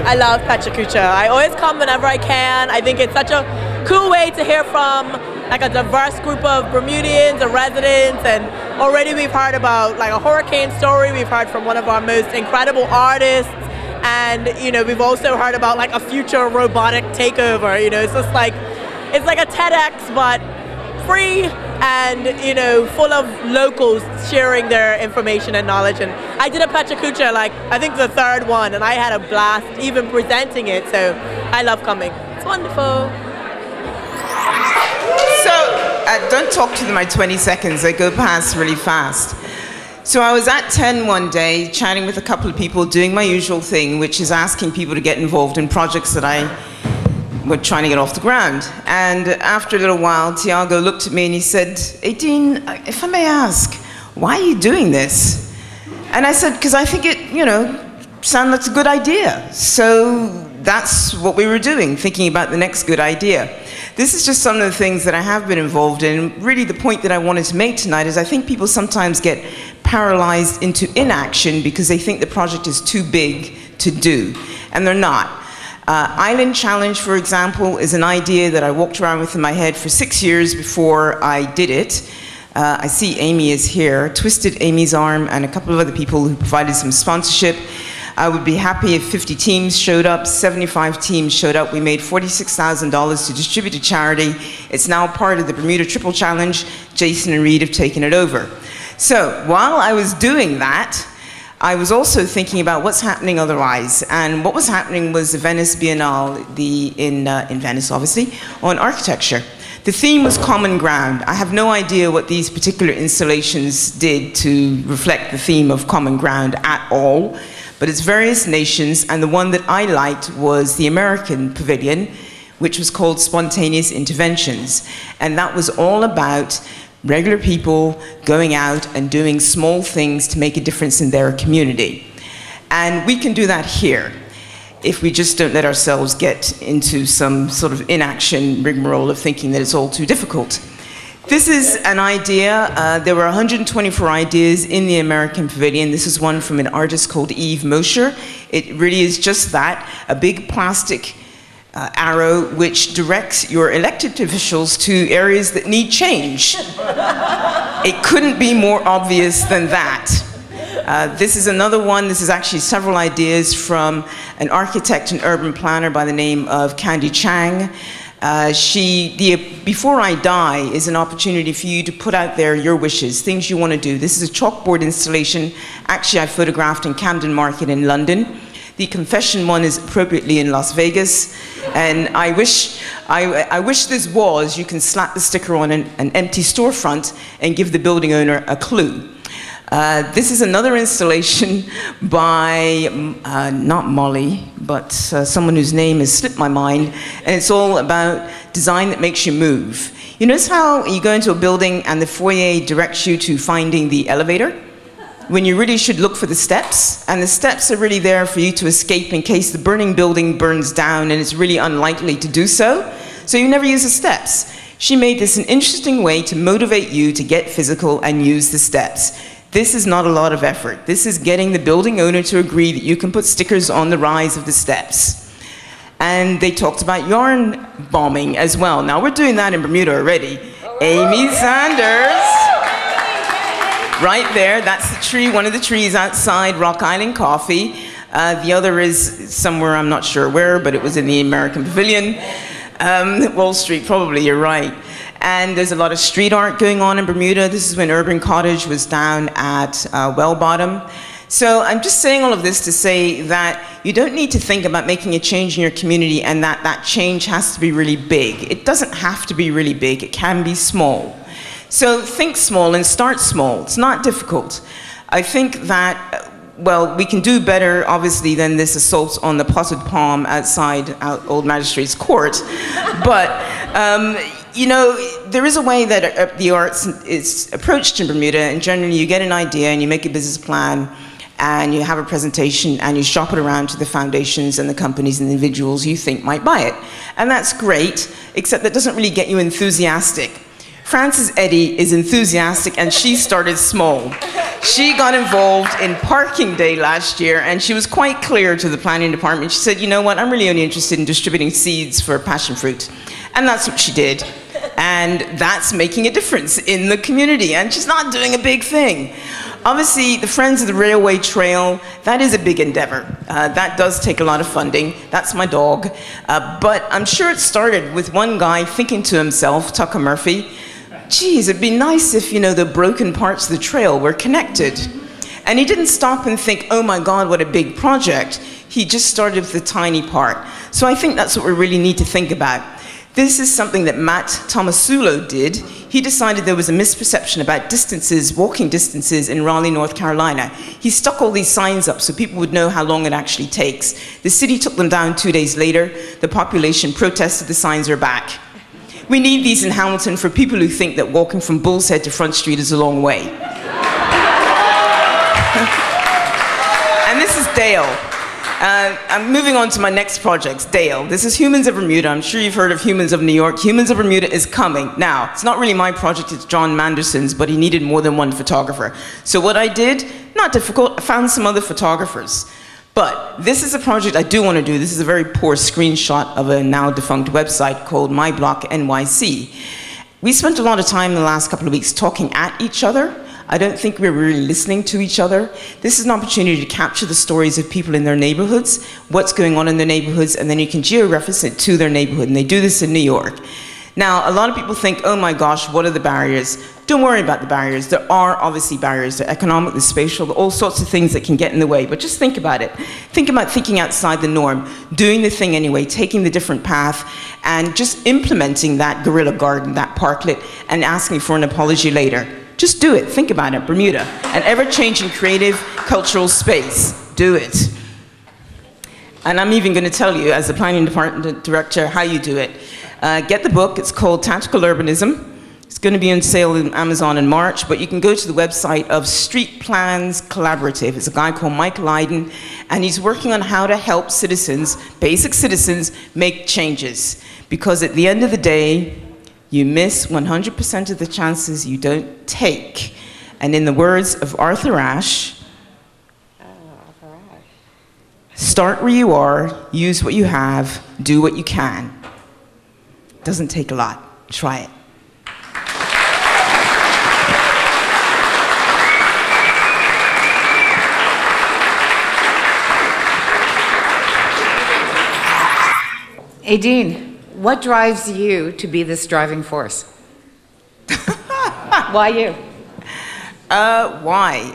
I love Pecha Kucha. I always come whenever I can. I think it's such a cool way to hear from like a diverse group of Bermudians and residents, and already we've heard about like a hurricane story. We've heard from one of our most incredible artists, and you know, we've also heard about like a future robotic takeover. You know, it's just like, it's like a TEDx but free, and you know, full of locals sharing their information and knowledge. And I did a Pecha Kucha, like I think the third one, and I had a blast even presenting it, so I love coming. It's wonderful. So, don't talk to my 20 seconds, they go past really fast. So I was at 10 one day, chatting with a couple of people, doing my usual thing, which is asking people to get involved in projects that I were trying to get off the ground. And after a little while, Tiago looked at me and he said, Aideen, if I may ask, why are you doing this? And I said, because I think it, you know, sounds like a good idea. So that's what we were doing, thinking about the next good idea. This is just some of the things that I have been involved in. Really, the point that I wanted to make tonight is I think people sometimes get paralyzed into inaction because they think the project is too big to do, and they're not. Island Challenge, for example, is an idea that I walked around with in my head for 6 years before I did it. I see Amy is here, twisted Amy's arm, and a couple of other people who provided some sponsorship. I would be happy if 50 teams showed up, 75 teams showed up. We made $46,000 to distribute to charity. It's now part of the Bermuda Triple Challenge. Jason and Reed have taken it over. So while I was doing that, I was also thinking about what's happening otherwise. And what was happening was the Venice Biennale in Venice, obviously, on architecture. The theme was common ground. I have no idea what these particular installations did to reflect the theme of common ground at all. But it's various nations, and the one that I liked was the American pavilion, which was called Spontaneous Interventions. And that was all about regular people going out and doing small things to make a difference in their community. And we can do that here, if we just don't let ourselves get into some sort of inaction rigmarole of thinking that it's all too difficult. This is an idea. There were 124 ideas in the American Pavilion. This is one from an artist called Yves Mosher. It really is just that, a big plastic arrow which directs your elected officials to areas that need change. It couldn't be more obvious than that. This is another one. This is actually several ideas from an architect and urban planner by the name of Candy Chang. Before I Die is an opportunity for you to put out there your wishes, things you want to do. This is a chalkboard installation, actually I photographed in Camden Market in London. The confession one is appropriately in Las Vegas, and I wish this was, you can slap the sticker on an empty storefront and give the building owner a clue. This is another installation by, not Molly, but someone whose name has slipped my mind, and it's all about design that makes you move. You notice how you go into a building and the foyer directs you to finding the elevator, when you really should look for the steps, and the steps are really there for you to escape in case the burning building burns down, and it's really unlikely to do so, so you never use the steps. She made this an interesting way to motivate you to get physical and use the steps. This is not a lot of effort. This is getting the building owner to agree that you can put stickers on the rise of the steps. And they talked about yarn bombing as well. Now we're doing that in Bermuda already. Amy Sanders, right there, that's the tree, one of the trees outside Rock Island Coffee. The other is somewhere, I'm not sure where, but it was in the American Pavilion. Wall Street, probably, you're right. And there's a lot of street art going on in Bermuda. This is when Urban Cottage was down at Well Bottom. So I'm just saying all of this to say that you don't need to think about making a change in your community and that change has to be really big. It doesn't have to be really big, it can be small. So think small and start small. It's not difficult. I think that, well, we can do better, obviously, than this assault on the potted palm outside Old Magistrates Court. But, you know, there is a way that the arts is approached in Bermuda, and generally you get an idea and you make a business plan and you have a presentation and you shop it around to the foundations and the companies and the individuals you think might buy it. And that's great, except that doesn't really get you enthusiastic Frances Eddy is enthusiastic, and she started small. She got involved in Parking Day last year, and she was quite clear to the planning department. She said, you know what, I'm really only interested in distributing seeds for passion fruit. And that's what she did. And that's making a difference in the community, and she's not doing a big thing. Obviously, the Friends of the Railway Trail, that is a big endeavor. That does take a lot of funding. That's my dog. But I'm sure it started with one guy thinking to himself, Tucker Murphy, geez, it'd be nice if, you know, the broken parts of the trail were connected. And he didn't stop and think, oh my God, what a big project. He just started with the tiny part. So I think that's what we really need to think about. This is something that Matt Tomasulo did. He decided there was a misperception about distances, walking distances in Raleigh, North Carolina. He stuck all these signs up so people would know how long it actually takes. The city took them down 2 days later. The population protested, the signs are back. We need these in Hamilton for people who think that walking from Bull's Head to Front Street is a long way. And this is Dale. I'm moving on to my next project, Dale. This is Humans of Bermuda. I'm sure you've heard of Humans of New York. Humans of Bermuda is coming. Now, it's not really my project, it's John Manderson's, but he needed more than one photographer. So what I did, not difficult, I found some other photographers. But this is a project I do want to do. This is a very poor screenshot of a now defunct website called My Block NYC. We spent a lot of time in the last couple of weeks talking at each other. I don't think we're really listening to each other. This is an opportunity to capture the stories of people in their neighborhoods, what's going on in their neighborhoods, and then you can geo-reference it to their neighborhood, and they do this in New York. Now, a lot of people think, oh my gosh, what are the barriers? Don't worry about the barriers. There are obviously barriers. They're economic, they're spatial, there are all sorts of things that can get in the way, but just think about it. Think about thinking outside the norm, doing the thing anyway, taking the different path, and just implementing that guerrilla garden, that parklet, and asking for an apology later. Just do it. Think about it. Bermuda, an ever-changing creative cultural space. Do it. And I'm even going to tell you, as the planning department director, how you do it. Get the book. It's called Tactical Urbanism. It's going to be on sale on Amazon in March, but you can go to the website of Street Plans Collaborative. It's a guy called Michael Aideen, and he's working on how to help citizens, basic citizens, make changes. Because at the end of the day, you miss 100% of the chances you don't take. And in the words of Arthur Ashe, start where you are, use what you have, do what you can. Doesn't take a lot. Try it. Aideen, what drives you to be this driving force? Why you? Why?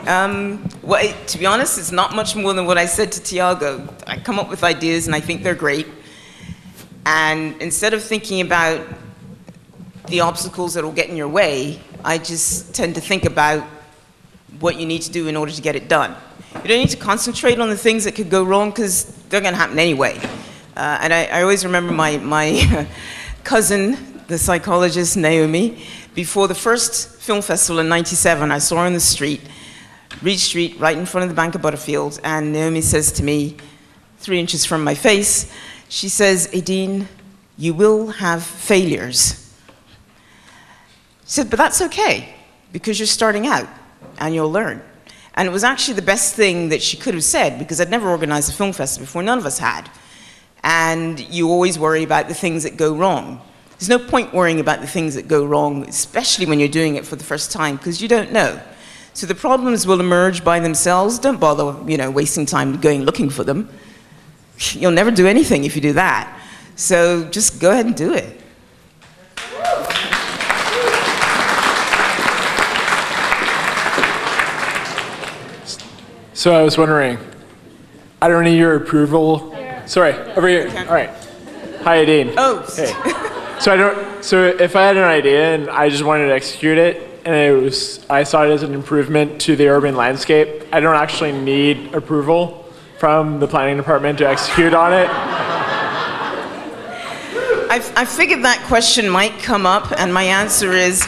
Well, to be honest, it's not much more than what I said to Tiago. I come up with ideas and I think they're great. And instead of thinking about the obstacles that will get in your way, I just tend to think about what you need to do in order to get it done. You don't need to concentrate on the things that could go wrong because they're going to happen anyway. And I always remember my cousin, the psychologist Naomi, before the first film festival in '97, I saw her on the street, Reed Street, right in front of the Bank of Butterfield, and Naomi says to me, 3 inches from my face, she says, Aideen, you will have failures. She said, but that's okay, because you're starting out, and you'll learn. And it was actually the best thing that she could have said, because I'd never organized a film festival before, none of us had. And you always worry about the things that go wrong. There's no point worrying about the things that go wrong, especially when you're doing it for the first time, because you don't know. So the problems will emerge by themselves. Don't bother, wasting time going looking for them. You'll never do anything if you do that. So just go ahead and do it. So I was wondering, I don't need your approval. Sorry, over here. All right. Hi, Aideen. Oh. Hey. So if I had an idea and I just wanted to execute it, and I saw it as an improvement to the urban landscape, I don't actually need approval from the planning department to execute on it. I figured that question might come up, and my answer is,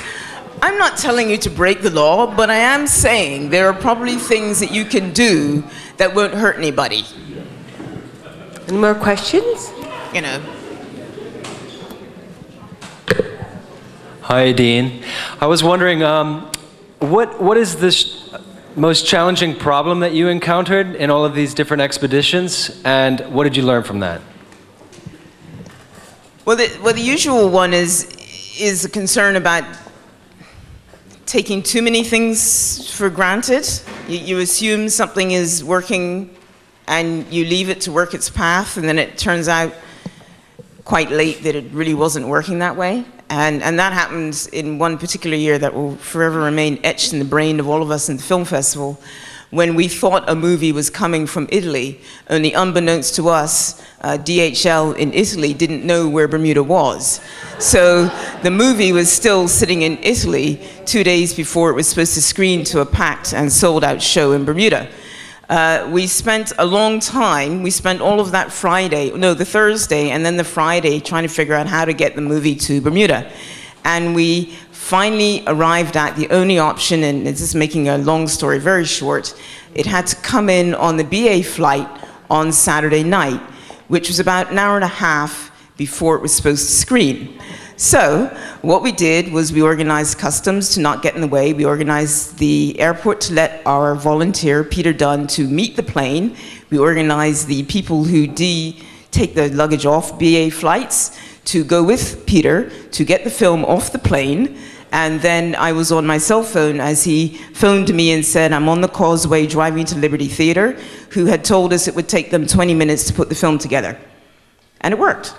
I'm not telling you to break the law, but I am saying there are probably things that you can do that won't hurt anybody. Any more questions? Hi, Aideen. I was wondering, what is this most challenging problem that you encountered in all of these different expeditions, and what did you learn from that? Well, the usual one is a concern about taking too many things for granted. You assume something is working and you leave it to work its path, and then it turns out quite late that it really wasn't working that way. And that happened in one particular year that will forever remain etched in the brain of all of us in the film festival, when we thought a movie was coming from Italy, only unbeknownst to us, DHL in Italy didn't know where Bermuda was. So the movie was still sitting in Italy 2 days before it was supposed to screen to a packed and sold out show in Bermuda. We spent a long time, we spent all of that the Thursday and then the Friday trying to figure out how to get the movie to Bermuda. And we finally arrived at the only option, and it's just making a long story very short, it had to come in on the BA flight on Saturday night, which was about an hour and a half before it was supposed to screen. So what we did was we organized customs to not get in the way. We organized the airport to let our volunteer, Peter Dunn, to meet the plane. We organized the people who take the luggage off BA flights to go with Peter to get the film off the plane. And then I was on my cell phone as he phoned me and said, I'm on the causeway driving to Liberty Theater, who had told us it would take them 20 minutes to put the film together. And it worked.